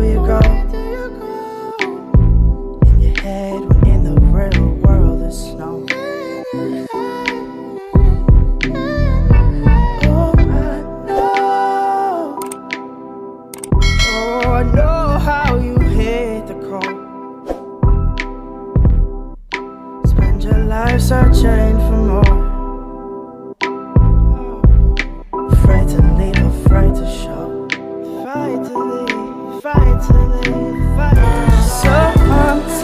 you go? In your head when in the real world there's snow. I know how you hate the cold. Spend your life searching for more. Afraid to leave, afraid to show. Fight to leave, fight to leave, fight to show. Sometimes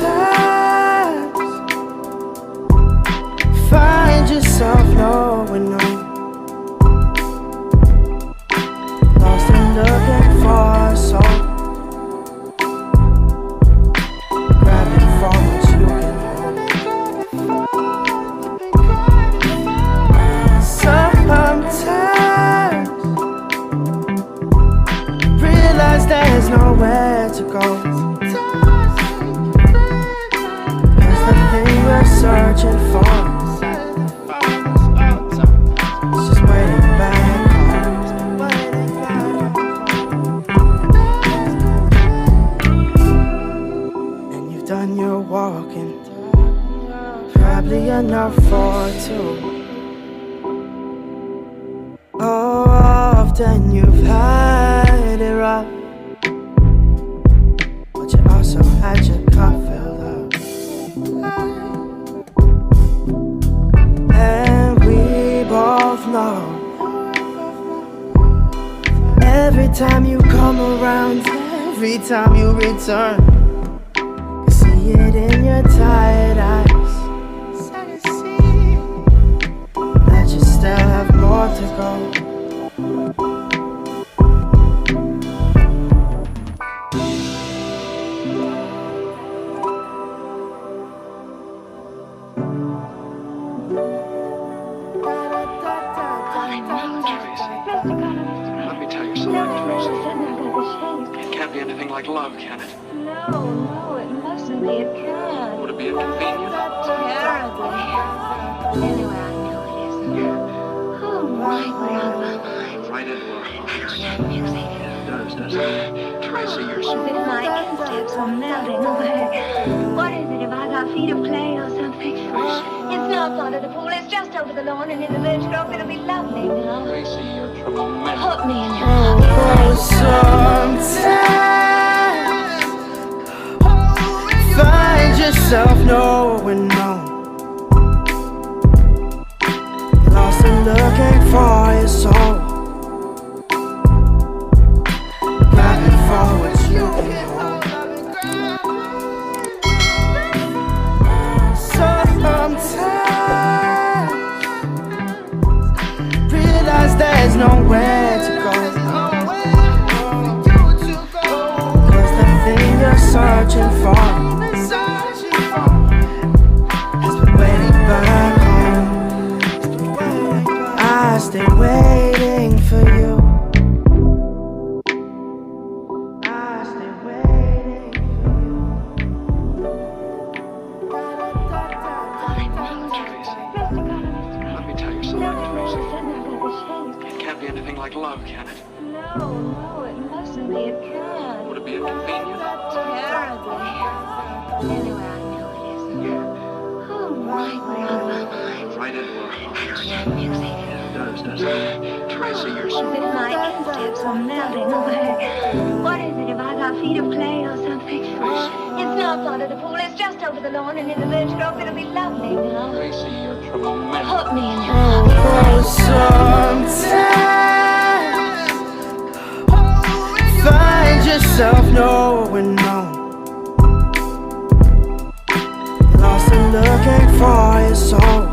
find yourself knowing no. Lost and looking for a soul. There's nowhere to go. 'Cause the thing we're searching for is just waiting back home. And you've done your walking, probably enough for two. Oh, often you've had it rough, also had your cup filled up. And we both know every time you come around, every time you return, you see it in your tired eyes that you still have more to go. Let me tell you something, Tracy. It can't be anything like love, can it? No, it mustn't be. It can't. Would it be inconvenient? Terribly. Anyway, I know it isn't. Oh, my, we're out of our minds. Right into our hearts. That music. It does, doesn't it? Tracy, you're so... As if my insteps are melting away. What is it? Have I got feet of clay or something? It's not under the pool. It's just over the lawn and in the village grove. It'll be lovely now. Tracy, you're tremendous. Put me in your Sometimes find yourself knowing no. Lost and looking for your soul. Grabbing for what you can hold. Sometimes realize there's nowhere to go. 'Cause the thing you're searching for has been waiting back home. I stay waiting for you. I stay waiting Let me tell you something, Tracy. It can't be anything like love, can it? No, it mustn't be. It can't. Would it be inconvenient? Terribly. Anyway, I know it isn't. Oh, my, we're out of our minds. Right into our hearts. That music. It does, doesn't it? Tracy, you're so... As if my insteps are melting away. What is it? Have I got feet of clay or something? It's not under the pool. It's just over the lawn and in the village grove. It'll be lovely now. Tracy, you're tremendous. Put me in your sometimes find yourself knowing no. Lost and looking for your soul.